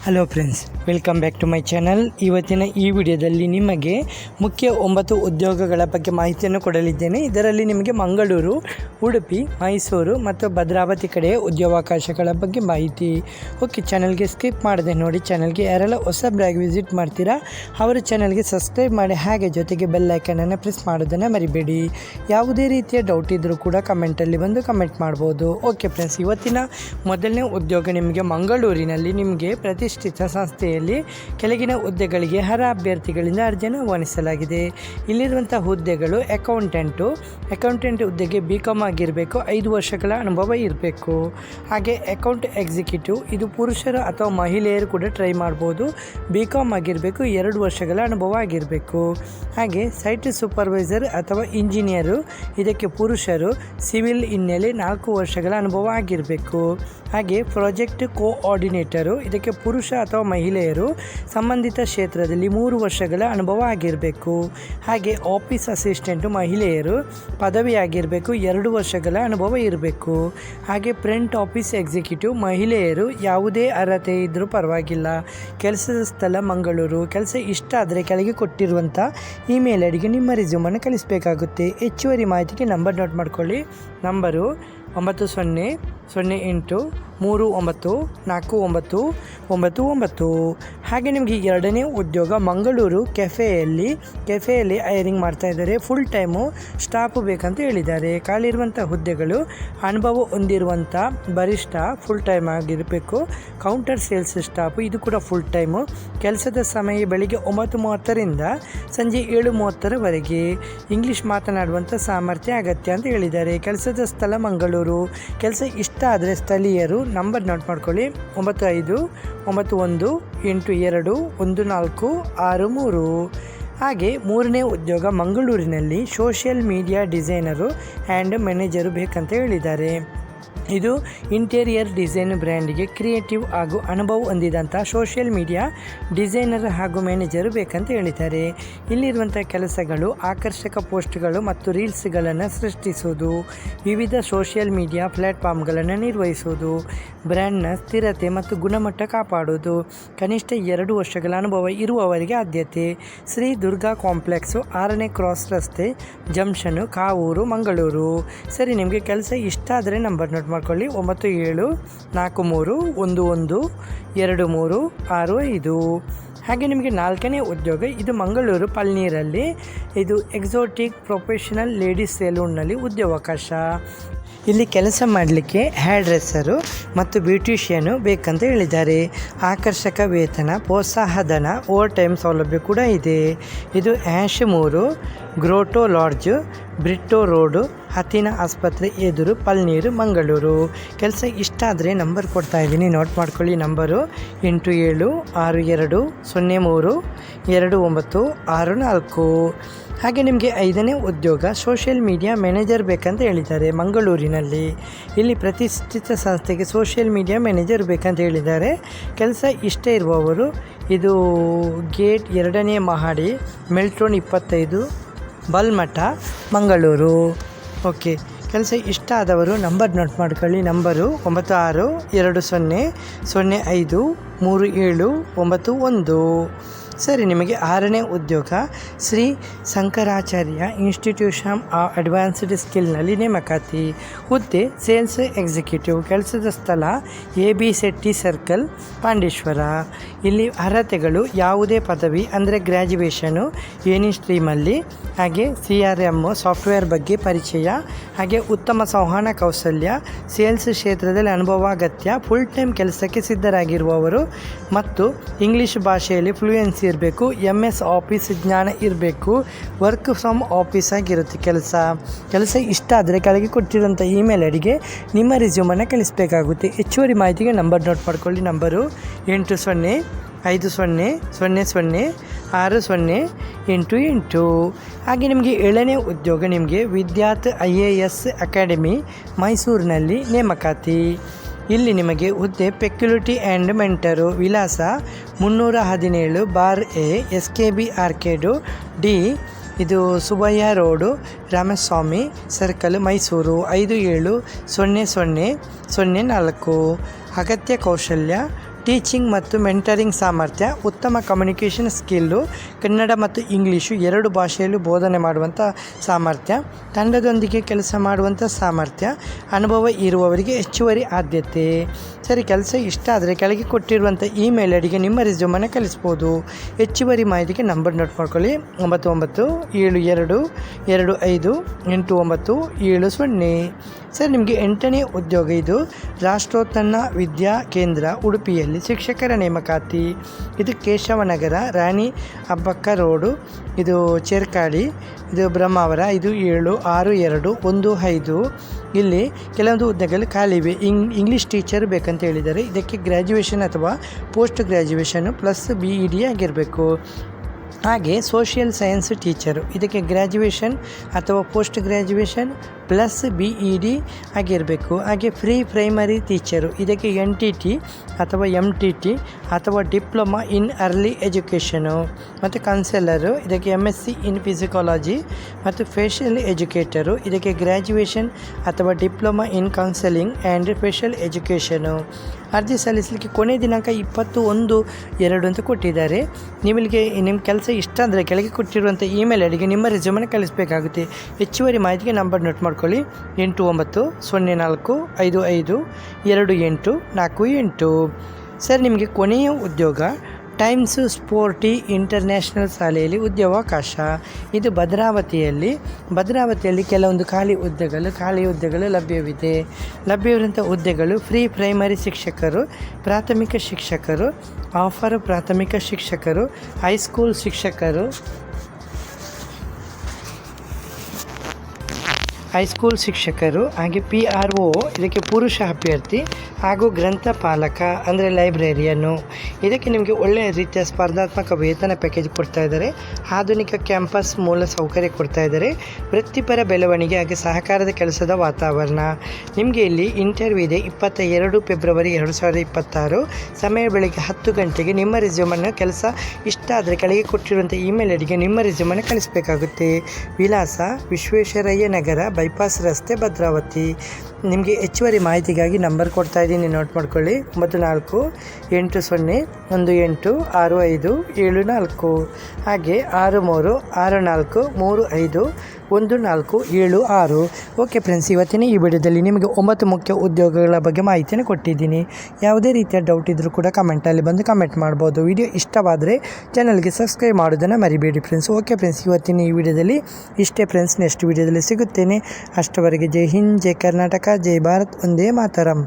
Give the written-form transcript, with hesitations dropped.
Hello friends, welcome back to my channel. ಇವತ್ತಿನ ಈ ವಿಡಿಯೋದಲ್ಲಿ ನಿಮಗೆ ಮುಖ್ಯ 9 ಉದ್ಯೋಗಗಳ ಬಗ್ಗೆ ಮಾಹಿತಿಯನ್ನು ಕೊಡಲಿದ್ದೇನೆ. ಇದರಲ್ಲಿ ನಿಮಗೆ ಮಂಗಳೂರು, ಉಡುಪಿ, ಮೈಸೂರು ಮತ್ತು ಭದ್ರಾವತಿ ಕಡೆಯ ಉದ್ಯೋಗಾವಕಾಶಗಳ ಬಗ್ಗೆ ಮಾಹಿತಿ. ಓಕೆ, ಚಾನಲ್ಗೆ ಸ್ಕಿಪ್ ಮಾಡದೆ ನೋಡಿ. ಚಾನಲ್ಗೆ ಯಾರೆಲ್ಲ ಹೊಸಬ್ರಾಗಿ ವಿಸಿಟ್ ಮಾಡ್ತೀರಾ ಅವರು ಚಾನಲ್ಗೆ ಸಬ್ಸ್ಕ್ರೈಬ್ ಮಾಡಿ, ಹಾಗೆ ಜೊತೆಗೆ ಬೆಲ್ ಐಕನನ್ನು ಪ್ರೆಸ್ ಮಾಡೋದನ್ನು ಮರಿಬೇಡಿ. ಯಾವುದೇ ರೀತಿಯ ಡೌಟ್ ಇದ್ದರೂ ಕೂಡ ಕಮೆಂಟಲ್ಲಿ ಬಂದು ಕಮೆಂಟ್ ಮಾಡ್ಬೋದು. ಓಕೆ ಫ್ರೆಂಡ್ಸ್, ಇವತ್ತಿನ ಮೊದಲನೇ ಉದ್ಯೋಗ ನಿಮಗೆ ಮಂಗಳೂರಿನಲ್ಲಿ ನಿಮಗೆ ಪ್ರತಿಷ್ಠಿತ ಸಂಸ್ಥೆಯಲ್ಲಿ ಕೆಳಗಿನ ಹುದ್ದೆಗಳಿಗೆ ಅರ್ಹ ಅಭ್ಯರ್ಥಿಗಳಿಂದ ಅರ್ಜಿಯನ್ನು ಆಹ್ವಾನಿಸಲಾಗಿದೆ. ಇಲ್ಲಿರುವಂಥ ಹುದ್ದೆಗಳು ಅಕೌಂಟೆಂಟ್ ಹುದ್ದೆಗೆ BCom ಆಗಿರಬೇಕು, 5 ವರ್ಷಗಳ ಅನುಭವ ಇರಬೇಕು. ಹಾಗೆ ಅಕೌಂಟ್ ಎಕ್ಸಿಕ್ಯೂಟಿವ್, ಇದು ಪುರುಷರು ಅಥವಾ ಮಹಿಳೆಯರು ಕೂಡ ಟ್ರೈ ಮಾಡ್ಬೋದು. BCom ಆಗಿರಬೇಕು, 2 ವರ್ಷಗಳ ಅನುಭವ ಆಗಿರಬೇಕು. ಹಾಗೆ ಸೈಟ್ ಸೂಪರ್ವೈಸರ್ ಅಥವಾ ಇಂಜಿನಿಯರು, ಇದಕ್ಕೆ ಪುರುಷರು, ಸಿವಿಲ್ ಹಿನ್ನೆಲೆ 4 ವರ್ಷಗಳ ಅನುಭವ ಆಗಿರಬೇಕು. ಹಾಗೆ ಪ್ರಾಜೆಕ್ಟ್ ಕೋಆರ್ಡಿನೇಟರು, ಇದಕ್ಕೆ ಪುರುಷ ಅಥವಾ ಮಹಿಳೆಯರು, ಸಂಬಂಧಿತ ಕ್ಷೇತ್ರದಲ್ಲಿ 3 ವರ್ಷಗಳ ಅನುಭವ ಆಗಿರಬೇಕು. ಹಾಗೆ ಆಫೀಸ್ ಅಸಿಸ್ಟೆಂಟು, ಮಹಿಳೆಯರು, ಪದವಿ ಆಗಿರಬೇಕು, 2 ವರ್ಷಗಳ ಅನುಭವ ಇರಬೇಕು. ಹಾಗೆ ಫ್ರಂಟ್ ಆಫೀಸ್ ಎಕ್ಸಿಕ್ಯೂಟಿವ್, ಮಹಿಳೆಯರು, ಯಾವುದೇ ಅರ್ಹತೆ ಇದ್ದರೂ ಪರವಾಗಿಲ್ಲ. ಕೆಲಸದ ಸ್ಥಳ ಮಂಗಳೂರು. ಕೆಲಸ ಇಷ್ಟ ಆದರೆ ಕೆಳಗೆ ಕೊಟ್ಟಿರುವಂಥ ಇಮೇಲ್ ಐಡಿಗೆ ನಿಮ್ಮ ರೆಸ್ಯೂಮನ್ನು ಕಳಿಸಬೇಕಾಗುತ್ತೆ. ಹೆಚ್ಚುವರಿ ಮಾಹಿತಿಗೆ ನಂಬರ್ ನೋಟ್ ಮಾಡ್ಕೊಳ್ಳಿ. ನಂಬರು 900393949999. ಹಾಗೆ ನಿಮಗೆ ಎರಡನೇ ಉದ್ಯೋಗ ಮಂಗಳೂರು ಕೆಫೆಯಲ್ಲಿ ಹೈರಿಂಗ್ ಮಾಡ್ತಾ ಇದ್ದಾರೆ. ಫುಲ್ ಟೈಮು ಸ್ಟಾಫ್ ಬೇಕಂತ ಹೇಳಿದ್ದಾರೆ. ಖಾಲಿರುವಂಥ ಹುದ್ದೆಗಳು ಅನುಭವ ಹೊಂದಿರುವಂಥ ಬರಿಷ್ಠ, ಫುಲ್ ಟೈಮ್ ಆಗಿರಬೇಕು. ಕೌಂಟರ್ ಸೇಲ್ಸ್ ಸ್ಟಾಫ್, ಇದು ಕೂಡ ಫುಲ್ ಟೈಮು. ಕೆಲಸದ ಸಮಯ ಬೆಳಿಗ್ಗೆ 9:30ರಿಂದ ಸಂಜೆ 7:30ರವರೆಗೆ. ಇಂಗ್ಲೀಷ್ ಮಾತನಾಡುವಂಥ ಸಾಮರ್ಥ್ಯ ಅಗತ್ಯ ಅಂತ ಹೇಳಿದ್ದಾರೆ. ಕೆಲಸದ ಸ್ಥಳ ಮಂಗಳೂರು. ಕೆಲಸ ಇಷ್ಟ ಆದರೆ ಸ್ಥಳೀಯರು. ನಂಬರ್ ನೋಟ್ ಮಾಡ್ಕೊಳ್ಳಿ: 9591821463. ಹಾಗೆ ಮೂರನೇ ಉದ್ಯೋಗ ಮಂಗಳೂರಿನಲ್ಲಿ social media designer and manager ಬೇಕಂತ ಹೇಳಿದ್ದಾರೆ. ಇದು ಇಂಟೀರಿಯರ್ ಡಿಸೈನ್ ಬ್ರ್ಯಾಂಡ್ಗೆ ಕ್ರಿಯೇಟಿವ್ ಹಾಗೂ ಅನುಭವ ಹೊಂದಿದಂಥ ಸೋಷಿಯಲ್ ಮೀಡಿಯಾ ಡಿಸೈನರ್ ಹಾಗೂ ಮ್ಯಾನೇಜರು ಬೇಕಂತ ಹೇಳಿದ್ದಾರೆ. ಇಲ್ಲಿರುವಂಥ ಕೆಲಸಗಳು ಆಕರ್ಷಕ ಪೋಸ್ಟ್ಗಳು ಮತ್ತು ರೀಲ್ಸ್ಗಳನ್ನು ಸೃಷ್ಟಿಸುವುದು, ವಿವಿಧ ಸೋಷಿಯಲ್ ಮೀಡಿಯಾ ಪ್ಲ್ಯಾಟ್ಫಾರ್ಮ್ಗಳನ್ನು ನಿರ್ವಹಿಸುವುದು, ಬ್ರ್ಯಾಂಡ್ನ ಸ್ಥಿರತೆ ಮತ್ತು ಗುಣಮಟ್ಟ ಕಾಪಾಡುವುದು. ಕನಿಷ್ಠ 2 ವರ್ಷಗಳ ಅನುಭವ ಇರುವವರಿಗೆ ಆದ್ಯತೆ. ಶ್ರೀ ದುರ್ಗಾ ಕಾಂಪ್ಲೆಕ್ಸು, 6ನೇ ಕ್ರಾಸ್ ರಸ್ತೆ, ಜಂಕ್ಷನು, ಕಾವೂರು, ಮಂಗಳೂರು. ಸರಿ, ನಿಮಗೆ ಕೆಲಸ ಇಷ್ಟ ಆದರೆ ನಂಬರ್ ನೋಟ್ ಮಾಡ್ಕೊಳ್ಳಿ: 9741112365. ಹಾಗೆ ನಿಮಗೆ 4ನೇ ಉದ್ಯೋಗ, ಇದು ಮಂಗಳೂರು ಪಲ್ನೀರಲ್ಲಿ. ಇದು ಎಕ್ಸೋಟಿಕ್ ಪ್ರೊಫೆಷನಲ್ ಲೇಡೀಸ್ ಸೆಲೂನ್ನಲ್ಲಿ ಉದ್ಯೋಗಾವಕಾಶ. ಇಲ್ಲಿ ಕೆಲಸ ಮಾಡಲಿಕ್ಕೆ ಹೇರ್ ಡ್ರೆಸ್ಸರು ಮತ್ತು ಬ್ಯೂಟಿಷಿಯನು ಬೇಕಂತ ಹೇಳಿದ್ದಾರೆ. ಆಕರ್ಷಕ ವೇತನ, ಪ್ರೋತ್ಸಾಹಧನ, ಓವರ್ ಟೈಮ್ ಸೌಲಭ್ಯ ಕೂಡ ಇದೆ. ಇದು ಆ್ಯಶ್ 3 ಗ್ರೋಟೋ ಲಾಡ್ಜ್, ಬ್ರಿಟ್ಟೋ ರೋಡು, ಹತ್ತಿನ ಆಸ್ಪತ್ರೆ ಎದುರು, ಪಲ್ನೀರು, ಮಂಗಳೂರು. ಕೆಲಸ ಇಷ್ಟ ಆದರೆ ನಂಬರ್ ಕೊಡ್ತಾ ಇದ್ದೀನಿ, ನೋಟ್ ಮಾಡ್ಕೊಳ್ಳಿ. ನಂಬರು 8762032964. ಹಾಗೆ ನಿಮಗೆ 5ನೇ ಉದ್ಯೋಗ, ಸೋಷಿಯಲ್ ಮೀಡಿಯಾ ಮ್ಯಾನೇಜರ್ ಬೇಕಂತ ಹೇಳಿದ್ದಾರೆ ಮಂಗಳೂರಿನಲ್ಲಿ. ಇಲ್ಲಿ ಪ್ರತಿಷ್ಠಿತ ಸಂಸ್ಥೆಗೆ ಸೋಷಿಯಲ್ ಮೀಡಿಯಾ ಮ್ಯಾನೇಜರ್ ಬೇಕಂತ ಹೇಳಿದ್ದಾರೆ. ಕೆಲಸ ಇಷ್ಟ ಇರುವವರು, ಇದು ಗೇಟ್ 2ನೇ ಮಹಡಿ, ಮೆಲ್ಟ್ರೋನ್ 25, ಬಲ್ಮಠ, ಮಂಗಳೂರು. ಓಕೆ, ಕೆಲಸ ಇಷ್ಟ ಆದವರು ನಂಬರ್ ನೋಟ್ ಮಾಡ್ಕೊಳ್ಳಿ. ನಂಬರು 9620053791. ಸರಿ, ನಿಮಗೆ 6ನೇ ಉದ್ಯೋಗ, Shri Shankaracharya institution of advanced ಸ್ಕಿಲ್ನಲ್ಲಿ ನೇಮಕಾತಿ. ಹುದ್ದೆ ಸೇಲ್ಸ್ ಎಕ್ಸಿಕ್ಯೂಟಿವ್. ಕೆಲಸದ ಸ್ಥಳ AB ಶೆಟ್ಟಿ ಸರ್ಕಲ್, ಪಾಂಡೇಶ್ವರ. ಇಲ್ಲಿ ಅರ್ಹತೆಗಳು ಯಾವುದೇ ಪದವಿ ಅಂದರೆ ಗ್ರ್ಯಾಜುಯೇಷನು ಎನಿ ಸ್ಟ್ರೀಮಲ್ಲಿ. ಹಾಗೆ CRM ಸಾಫ್ಟ್ವೇರ್ ಬಗ್ಗೆ ಪರಿಚಯ, ಹಾಗೆ ಉತ್ತಮ ಸಂವಹನ ಕೌಶಲ್ಯ, ಸೇಲ್ಸ್ ಕ್ಷೇತ್ರದಲ್ಲಿ ಅನುಭವ ಅಗತ್ಯ. ಫುಲ್ ಟೈಮ್ ಕೆಲಸಕ್ಕೆ ಸಿದ್ಧರಾಗಿರುವವರು ಮತ್ತು ಇಂಗ್ಲೀಷ್ ಭಾಷೆಯಲ್ಲಿ ಫ್ಲೂಯೆನ್ಸಿ ಇರಬೇಕು. MS ಆಫೀಸ್ ಜ್ಞಾನ ಇರಬೇಕು. ವರ್ಕ್ ಫ್ರಮ್ ಆಫೀಸ್ ಆಗಿರುತ್ತೆ ಕೆಲಸ ಇಷ್ಟ ಆದರೆ ಕೆಳಗೆ ಕೊಟ್ಟಿರೋಂಥ ಇಮೇಲ್ ಐಡಿಗೆ ನಿಮ್ಮ ರೆಸ್ಯೂಮನ್ನು ಕಳಿಸಬೇಕಾಗುತ್ತೆ. ಹೆಚ್ಚುವರಿ ಮಾಹಿತಿಗೆ ನಂಬರ್ ನೋಟ್ ಮಾಡ್ಕೊಳ್ಳಿ. ನಂಬರು 8050006088. ಹಾಗೆ ನಿಮಗೆ 7ನೇ ಉದ್ಯೋಗ, ನಿಮಗೆ ವಿದ್ಯಾರ್ಥಿ IAS ಅಕಾಡೆಮಿ ಮೈಸೂರಿನಲ್ಲಿ ನೇಮಕಾತಿ. ಇಲ್ಲಿ ನಿಮಗೆ ಹುದ್ದೆ ಪೆಕ್ಯುಲಿಟಿ ಆ್ಯಂಡ್ ಮೆಂಟರು. ವಿಳಾಸ 317 ಬಾರ್ A, SKB ಆರ್ಕೇಡು, D, ಇದು ಸುಬ್ಬಯ್ಯ ರೋಡು, ರಾಮಸ್ವಾಮಿ ಸರ್ಕಲ್, ಮೈಸೂರು 570004. ಅಗತ್ಯ ಕೌಶಲ್ಯ: ಟೀಚಿಂಗ್ ಮತ್ತು ಮೆಂಟರಿಂಗ್ ಸಾಮರ್ಥ್ಯ, ಉತ್ತಮ ಕಮ್ಯುನಿಕೇಷನ್ ಸ್ಕಿಲ್ಲು, ಕನ್ನಡ ಮತ್ತು ಇಂಗ್ಲೀಷು 2 ಭಾಷೆಯಲ್ಲೂ ಬೋಧನೆ ಮಾಡುವಂಥ ಸಾಮರ್ಥ್ಯ, ತಂಡದೊಂದಿಗೆ ಕೆಲಸ ಮಾಡುವಂಥ ಸಾಮರ್ಥ್ಯ, ಅನುಭವ ಇರುವವರಿಗೆ ಹೆಚ್ಚುವರಿ ಆದ್ಯತೆ. ಸರಿ, ಕೆಲಸ ಇಷ್ಟ ಆದರೆ ಕೆಳಗೆ ಕೊಟ್ಟಿರುವಂಥ ಇಮೇಲ್ ಐಡಿಗೆ ನಿಮ್ಮ ರೆಸ್ಯೂಮನ್ನು ಕಳಿಸ್ಬೋದು. ಹೆಚ್ಚುವರಿ ಮಾಹಿತಿಗೆ ನಂಬರ್ ನೋಟ್ ಮಾಡ್ಕೊಳ್ಳಿ: 9972525890. ಸರ್, ನಿಮಗೆ 8ನೇ ಉದ್ಯೋಗ ಇದು. ರಾಷ್ಟ್ರೋತ್ಥಾನ ವಿದ್ಯಾ ಕೇಂದ್ರ ಉಡುಪಿಯಲ್ಲಿ ಶಿಕ್ಷಕರ ನೇಮಕಾತಿ. ಇದು ಕೇಶವನಗರ, ರಾಣಿ ಅಬ್ಬಕ್ಕ ರೋಡು, ಇದು ಚೇರ್ಕಾಡಿ, ಇದು ಬ್ರಹ್ಮಾವರ. ಇದು 76215. ಇಲ್ಲಿ ಕೆಲವೊಂದು ಹುದ್ದೆಗಳು ಖಾಲಿವೆ. ಇಂಗ್ಲೀಷ್ ಟೀಚರ್ ಬೇಕಂತ ಹೇಳಿದ್ದಾರೆ. ಇದಕ್ಕೆ ಗ್ರ್ಯಾಜುಯೇಷನ್ ಅಥವಾ ಪೋಸ್ಟ್ ಗ್ರ್ಯಾಜುಯೇಷನ್ನು ಪ್ಲಸ್ BEd ಆಗಿರಬೇಕು. ಹಾಗೆ ಸೋಷಿಯಲ್ ಸೈನ್ಸ್ ಟೀಚರು, ಇದಕ್ಕೆ ಗ್ರ್ಯಾಜುಯೇಷನ್ ಅಥವಾ ಪೋಸ್ಟ್ ಗ್ರ್ಯಾಜುಯೇಷನ್ ಪ್ಲಸ್ BEd ಆಗಿರಬೇಕು. ಹಾಗೆ ಪ್ರೈಮರಿ ಟೀಚರು, ಇದಕ್ಕೆ NTT ಅಥವಾ MTT ಅಥವಾ ಡಿಪ್ಲೊಮಾ ಇನ್ ಅರ್ಲಿ ಎಜುಕೇಷನು. ಮತ್ತು ಕೌನ್ಸೆಲರು, ಇದಕ್ಕೆ MSc ಇನ್ ಫಿಸಿಕಾಲಜಿ ಮತ್ತು ಫೇಷಿಯಲ್ ಎಜುಕೇಟರು, ಇದಕ್ಕೆ ಗ್ರ್ಯಾಜುಯೇಷನ್ ಅಥವಾ diploma in counselling and facial education. ಅರ್ಜಿ ಸಲ್ಲಿಸಲಿಕ್ಕೆ ಕೊನೆ ದಿನಾಂಕ 21/2 ಅಂತ ಕೊಟ್ಟಿದ್ದಾರೆ. ನಿಮ್ಮ ಕೆಲಸ ಇಷ್ಟ ಅಂದರೆ ಕೆಳಗೆ ಕೊಟ್ಟಿರುವಂಥ ಇಮೇಲ್ ಐಡಿಗೆ ನಿಮ್ಮ ರೆಸ್ಯೂಮನ್ನು ಕಳಿಸಬೇಕಾಗುತ್ತೆ. ಹೆಚ್ಚುವರಿ ಮಾಹಿತಿಗೆ ನಂಬರ್ ನೋಟ್ ಮಾಡ್ಕೊಳ್ಳಿ: 8904552848. ಸರ್, ನಿಮಗೆ ಕೊನೆಯ ಉದ್ಯೋಗ ಟೈಮ್ಸ್ ಸ್ಪೋರ್ಟಿ ಇಂಟರ್ನ್ಯಾಷನಲ್ ಶಾಲೆಯಲ್ಲಿ ಉದ್ಯೋಗಾವಕಾಶ. ಇದು ಭದ್ರಾವತಿಯಲ್ಲಿ ಕೆಲವೊಂದು ಖಾಲಿ ಹುದ್ದೆಗಳು ಲಭ್ಯವಿರುವಂಥ ಹುದ್ದೆಗಳು: ಪ್ರೈಮರಿ ಶಿಕ್ಷಕರು, ಪ್ರಾಥಮಿಕ ಶಿಕ್ಷಕರು, ಪ್ರಾಥಮಿಕ ಶಿಕ್ಷಕರು, ಹೈಸ್ಕೂಲ್ ಶಿಕ್ಷಕರು, ಹಾಗೆ PRO, ಇದಕ್ಕೆ ಪುರುಷ ಅಭ್ಯರ್ಥಿ, ಹಾಗೂ ಗ್ರಂಥಪಾಲಕ ಅಂದರೆ ಲೈಬ್ರರಿಯನ್ನು. ಇದಕ್ಕೆ ನಿಮಗೆ ಒಳ್ಳೆಯ ರೀತಿಯ ಸ್ಪರ್ಧಾತ್ಮಕ ವೇತನ ಪ್ಯಾಕೇಜ್ ಕೊಡ್ತಾ ಇದ್ದಾರೆ. ಆಧುನಿಕ ಕ್ಯಾಂಪಸ್ ಮೂಲ ಸೌಕರ್ಯ ಕೊಡ್ತಾ ಇದ್ದಾರೆ. ವೃತ್ತಿಪರ ಬೆಳವಣಿಗೆ ಹಾಗೆ ಸಹಕಾರದ ಕೆಲಸದ ವಾತಾವರಣ. ನಿಮಗೆ ಇಲ್ಲಿ ಇಂಟರ್ವ್ಯೂ ಇದೆ 22 ಫೆಬ್ರವರಿ 2026. ಸಮಯ ಬೆಳಗ್ಗೆ 10 ಗಂಟೆಗೆ. ನಿಮ್ಮ ರೆಸ್ಯೂಮನ್ನು ಕೆಲಸ ಇಷ್ಟ ಆದರೆ ಕೆಳಗೆ ಕೊಟ್ಟಿರುವಂಥ ಇಮೇಲ್ ಐಡಿಗೆ ನಿಮ್ಮ ರೆಸ್ಯೂಮನ್ನು ಕಳಿಸಬೇಕಾಗುತ್ತೆ. ವಿಳಾಸ: ವಿಶ್ವೇಶ್ವರಯ್ಯ ನಗರ, ಬೈಪಾಸ್ ರಸ್ತೆ, ಭದ್ರಾವತಿ. ನಿಮಗೆ ಹೆಚ್ಚುವರಿ ಮಾಹಿತಿಗಾಗಿ ನಂಬರ್ ಕೊಡ್ತಾ ಇದ್ದೀನಿ, ನೋಟ್ ಮಾಡ್ಕೊಳ್ಳಿ: 9480186574, ಹಾಗೆ 6364351476. ಓಕೆ ಫ್ರೆಂಡ್ಸ್, ಇವತ್ತಿನ ಈ ವಿಡಿಯೋದಲ್ಲಿ ನಿಮಗೆ 9 ಮುಖ್ಯ ಉದ್ಯೋಗಗಳ ಬಗ್ಗೆ ಮಾಹಿತಿಯನ್ನು ಕೊಟ್ಟಿದ್ದೀನಿ. ಯಾವುದೇ ರೀತಿಯ ಡೌಟ್ ಇದ್ದರೂ ಕೂಡ ಕಮೆಂಟಲ್ಲಿ ಬಂದು ಕಮೆಂಟ್ ಮಾಡ್ಬೋದು. ವಿಡಿಯೋ ಇಷ್ಟವಾದರೆ ಚಾನಲ್ಗೆ ಸಬ್ಸ್ಕ್ರೈಬ್ ಮಾಡೋದನ್ನು ಮರಿಬೇಡಿ ಫ್ರೆಂಡ್ಸ್. ಓಕೆ ಫ್ರೆಂಡ್ಸ್, ಇವತ್ತಿನ ಈ ವಿಡಿಯೋದಲ್ಲಿ ಇಷ್ಟೇ ಫ್ರೆಂಡ್ಸ್. ನೆಕ್ಸ್ಟ್ ವಿಡಿಯೋದಲ್ಲಿ ಸಿಗುತ್ತೇನೆ. ಅಷ್ಟವರೆಗೆ ಜೈ ಹಿಂದ್, ಜೈ ಕರ್ನಾಟಕ, ಜೈ ಭಾರತ್, ಒಂದೇ ಮಾತರಂ.